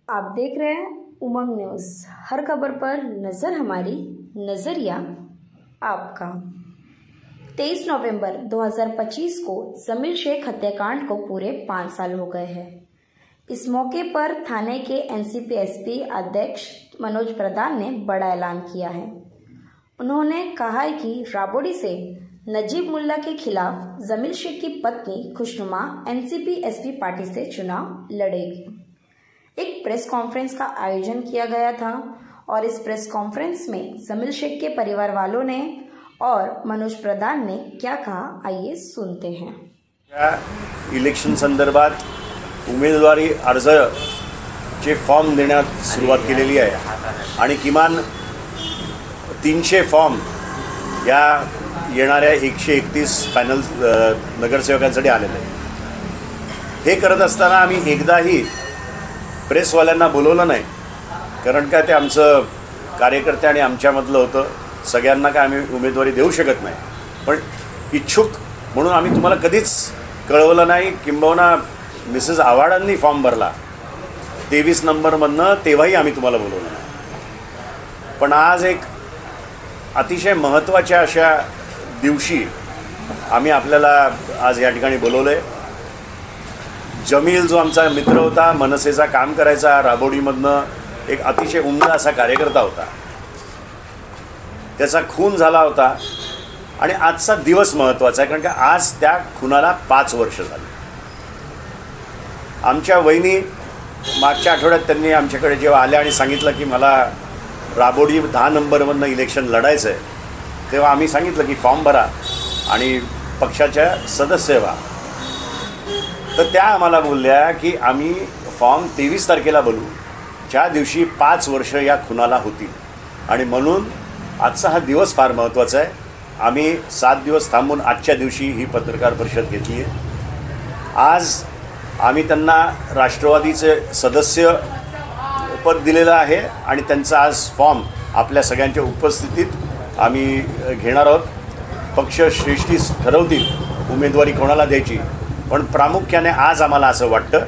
आप देख रहे हैं उमंग न्यूज़। हर खबर पर नज़र हमारी, नज़रिया आपका। 23 नवंबर 2025 को जमील शेख हत्याकांड को पूरे 5 साल हो गए हैं। इस मौके पर थाने के एनसीपी एसपी अध्यक्ष मनोज प्रधान ने बड़ा ऐलान किया है। उन्होंने कहा है कि राबोडी से नजीब मुल्ला के खिलाफ जमील शेख की पत्नी खुशनुमा एनसीपी एसपी पार्टी से चुनाव लड़ेगी। एक प्रेस कॉन्फ्रेंस का आयोजन किया गया था और इस प्रेस कॉन्फ्रेंस में जमील शेख के परिवार वालों ने और मनोज प्रधान ने क्या कहा, आइए सुनते हैं। या इलेक्शन संदर्भात उमेदवारी अर्जाचे फॉर्म देण्यात सुरुवात केलेली आहे आणि किमान 300 फॉर्म या येणाऱ्या 131 पॅनल नगरसेवकांसाठी आलेले आहे। हे करत असताना आम्ही एकदाही प्रेसवाल्यांना बोलवलं नाही, कारण काय ते आमचं कार्यकर्ते आणि आमच्यामधलं होतं। सगळ्यांना काय आम्ही उमेदवारी देऊ शकत नाही, पण इच्छुक म्हणून आम्ही तुम्हाला कधीच कळवलं नाही। किंबहुना मिसेस आव्हाडांनी फॉर्म भरला 23 नंबरमधनं, तेव्हाही आम्ही तुम्हाला बोलवलं नाही। पण आज एक अतिशय महत्त्वाच्या अशा दिवशी आम्ही आपल्याला आज या ठिकाणी बोलवलंय। जमील जो आमचा मित्र होता, मनसेचा काम करायचा, राबोडीमधनं एक अतिशय उमदा असा कार्यकर्ता होता, त्याचा खून झाला होता आणि आजचा दिवस महत्त्वाचा आहे, कारण का आज त्या खुनाला 5 वर्ष झाली। आमच्या वहिनी मागच्या आठवड्यात त्यांनी आमच्याकडे जेव्हा आल्या आणि सांगितलं की मला राबोडी 10 नंबरमधनं इलेक्शन लढायचं आहे, तेव्हा आम्ही सांगितलं की फॉर्म भरा आणि पक्षाच्या सदस्य व्हा। तर त्या आम्हाला बोलल्या की आम्ही फॉर्म 23 तारखेला भरू, ज्या दिवशी 5 वर्ष या खुनाला होतील, आणि म्हणून आजचा हा दिवस फार महत्त्वाचा आहे। आम्ही 7 दिवस थांबून आजच्या दिवशी ही पत्रकार परिषद घेतली आहे। आज आम्ही त्यांना राष्ट्रवादीचे सदस्य पद दिलेलं आहे आणि त्यांचा आज फॉर्म आपल्या सगळ्यांच्या उपस्थितीत आम्ही घेणार आहोत। पक्ष श्रेष्ठी ठरवतील उमेदवारी कोणाला द्यायची, पण प्रामुख्याने आज आम्हाला असं वाटतं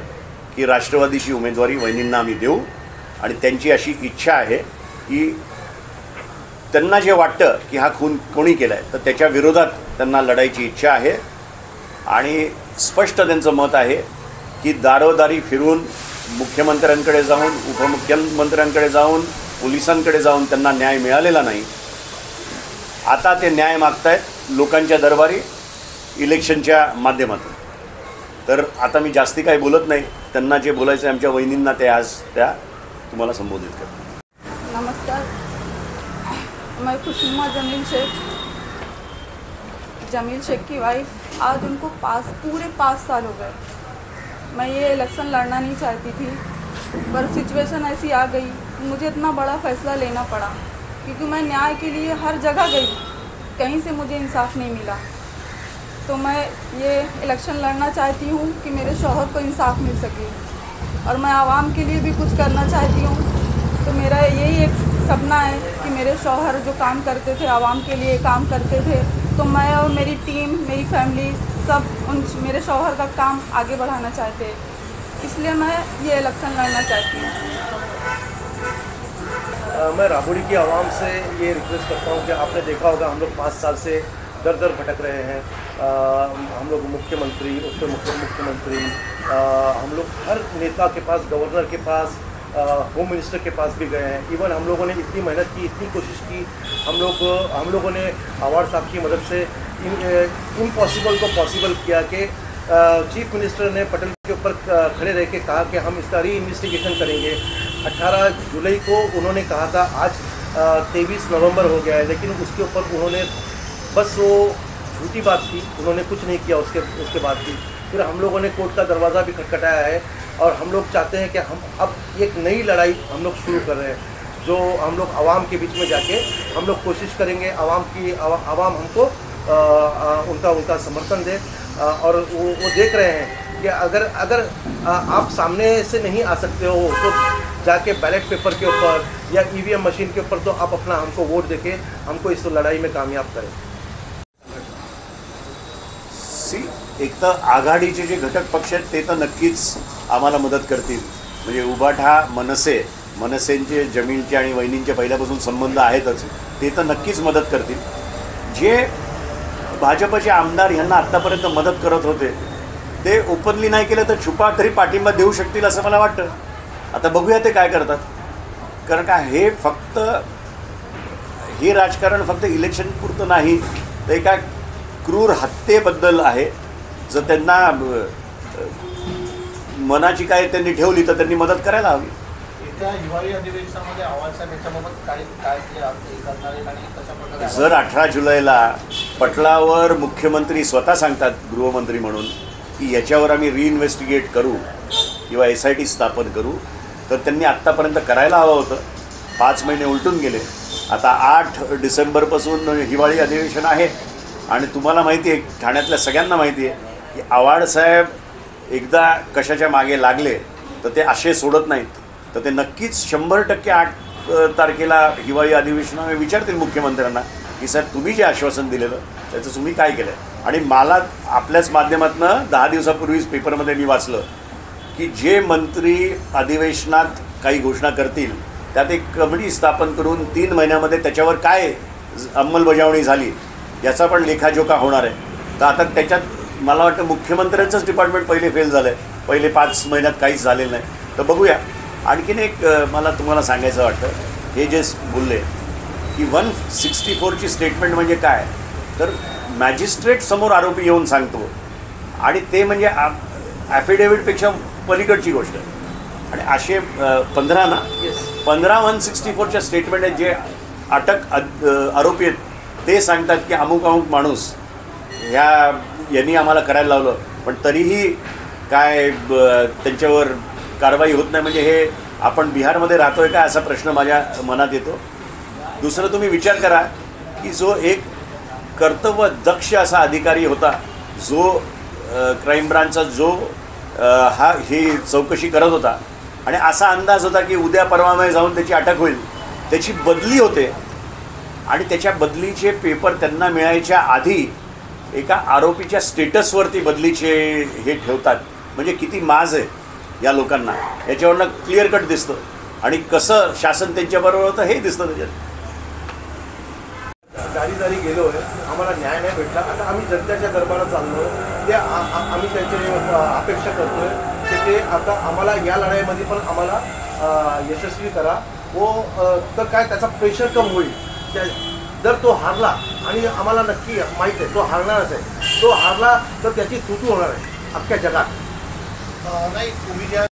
की राष्ट्रवादीची उमेदवारी वहिनींना आम्ही देऊ, आणि त्यांची अशी इच्छा आहे की त्यांना जे वाटतं की हा खून कोणी केला आहे तर त्याच्या विरोधात त्यांना लढायची इच्छा आहे। आणि स्पष्ट त्यांचं मत आहे की दारोदारी फिरून मुख्यमंत्र्यांकडे जाऊन, उपमुख्यमंत्र्यांकडे जाऊन, पोलिसांकडे जाऊन त्यांना न्याय मिळालेला नाही। आता ते न्याय मागतायत लोकांच्या दरबारी इलेक्शनच्या माध्यमातून। तर आता मी जास्ती काही बोलत नाही, त्यांना जे बोलायचं आहे आमच्या वहिनींना ते आज त्या तुम्हाला संबोधित करते। नमस्कार, मैं खुशनुमा जमील शेख की वाइफ। आज उनको पूरे 5 साल हो गए। मैं ये इलेक्शन लड़ना नहीं चाहती थी, पर सिचुएशन ऐसी आ गई, मुझे इतना बड़ा फ़ैसला लेना पड़ा, क्योंकि मैं न्याय के लिए हर जगह गई, कहीं से मुझे इंसाफ नहीं मिला। तो मैं ये इलेक्शन लड़ना चाहती हूँ कि मेरे शौहर को इंसाफ मिल सके, और मैं आवाम के लिए भी कुछ करना चाहती हूँ। तो मेरा यही एक सपना है कि मेरे शौहर जो काम करते थे, आवाम के लिए काम करते थे, तो मैं और मेरी टीम, मेरी फैमिली सब मेरे शौहर का काम आगे बढ़ाना चाहते हैं, इसलिए मैं ये इलेक्शन लड़ना चाहती हूँ। मैं राबोडी की आवाम से ये रिक्वेस्ट करता हूँ कि आपने देखा होगा हम लोग 5 साल से दर दर भटक रहे हैं। हम लोग मुख्यमंत्री, उप मुख्यमंत्री, हम लोग हर नेता के पास, गवर्नर के पास, होम मिनिस्टर के पास भी गए हैं। इवन हम लोगों ने इतनी मेहनत की, इतनी कोशिश की, हम लोगों ने आवाड़ साहब की मदद से इम्पॉसिबल को पॉसिबल किया कि चीफ मिनिस्टर ने पटेल के ऊपर खड़े रह के कहा कि हम इसका री इन्वेस्टिगेशन करेंगे। 18 जुलाई को उन्होंने कहा था, आज 23 नवंबर हो गया है, लेकिन उसके ऊपर उन्होंने बस वो झूठी बात की, उन्होंने कुछ नहीं किया उसके बाद भी। फिर हम लोगों ने कोर्ट का दरवाज़ा भी खटखटाया है, और हम लोग चाहते हैं कि हम अब एक नई लड़ाई हम लोग शुरू कर रहे हैं, जो हम लोग आवाम के बीच में जाके हम लोग कोशिश करेंगे आवाम हमको उनका समर्थन दे। और वो देख रहे हैं कि अगर आप सामने से नहीं आ सकते हो तो जाके बैलेट पेपर के ऊपर या ईवीएम मशीन के ऊपर तो आप अपना हमको वोट देके हमको इस लड़ाई में कामयाब करें। एक तर आघाडीचे जे घटक पक्ष आहेत ते तर नक्कीच आम्हाला मदत करतील, म्हणजे उबाठा मनसेंचे जमीनचे आणि वहिनींचे पहिल्यापासून संबंध आहेतच, ते तर नक्कीच मदत करतील. जे भाजपचे आमदार यांना आत्तापर्यंत मदत करत होते ते ओपनली नाही केलं तर छुपा तरी पाठिंबा देऊ शकतील असं मला वाटतं. आता बघूया ते काय करतात. कारण का हे राजकारण फक्त इलेक्शनपुरतं नाही, तर एका क्रूर हत्येबद्दल आहे. जर त्यांना मनाची काय त्यांनी ठेवली तर त्यांनी मदत करायला हवी. येत्या हिवाळी अधिवेशनामध्ये आव्हानसाहेब याच्याबाबत काय करणार आहेत आणि कशा प्रकारे? जर 18 जुलैला पटलावर मुख्यमंत्री स्वतः सांगतात गृहमंत्री म्हणून की याच्यावर आम्ही रिइन्व्हेस्टिगेट करू किंवा SIT स्थापन करू, तर त्यांनी आत्तापर्यंत करायला हवं होतं. 5 महिने उलटून गेले. आता 8 डिसेंबरपासून हिवाळी अधिवेशन आहे आणि तुम्हाला माहिती आहे, ठाण्यातल्या सगळ्यांना माहिती आहे की आव्हाडसाहेब एकदा कशाच्या मागे लागले तर ते असे सोडत नाहीत. तर ते नक्कीच 100% 8 तारखेला हिवाळी अधिवेशनामध्ये विचारतील मुख्यमंत्र्यांना की साहेब तुम्ही जे आश्वासन दिलेलं त्याचं तुम्ही काय केलं. आणि मला आपल्याच माध्यमातून 10 दिवसापूर्वीच पेपरमध्ये मी वाचलं की जे मंत्री अधिवेशनात काही घोषणा करतील त्यात एक कमिटी स्थापन करून 3 महिन्यामध्ये त्याच्यावर काय अंमलबजावणी झाली याचा पण लेखाजोखा होणार आहे. तर आता त्याच्यात मला वाटतं मुख्यमंत्र्यांचंच डिपार्टमेंट पहिले फेल झालं आहे. पहिले 5 महिन्यात काहीच झालेलं नाही. तर बघूया. आणखीन एक मला तुम्हाला सांगायचं वाटतं, हे जे बोलले की 164ची स्टेटमेंट म्हणजे काय, तर मॅजिस्ट्रेट समोर आरोपी येऊन सांगतो आणि ते म्हणजे ॲफिडेव्हिटपेक्षा पलीकडची गोष्ट आहे. आणि असे 15 ना 15 164च्या स्टेटमेंट आहेत जे अटक आरोपी आहेत ते सांगतात की अमुक माणूस यांनी आम्हाला करायला लावलं, पण तरीही काय त्यांच्यावर कारवाई होत नाही. म्हणजे हे आपण बिहारमध्ये राहतोय का असा प्रश्न माझ्या मनात येतो. दुसरं तुम्ही विचार करा की जो एक कर्तव्यदक्ष असा अधिकारी होता, जो क्राईम ब्रांचचा जो ही चौकशी करत होता आणि असा अंदाज होता की उद्या परवामध्ये जाऊन त्याची अटक होईल, त्याची बदली होते आणि त्याच्या बदलीचे पेपर त्यांना मिळायच्या आधी एका आरोपीच्या स्टेटसवरती बदलीचे हे ठेवतात. म्हणजे किती माज आहे या लोकांना याच्यावरनं क्लिअर कट दिसतं. आणि कसं शासन त्यांच्याबरोबर होतं हे दिसतं त्याच्यात. दारी गेलो आहे, आम्हाला न्याय नाही भेटला. आता आम्ही जनतेच्या दरबारात चाललो, ते आम्ही त्यांची अपेक्षा करतोय की ते आता आम्हाला या लढाईमध्ये पण आम्हाला यशस्वी करा. तर काय त्याचा प्रेशर कम होईल. जर तो हारला, आणि आम्हाला नक्की माहीत आहे तो हारणारच आहे, तो हारला तर त्याची तुटू होणार आहे अख्ख्या जगात. नाही, तुम्ही ज्या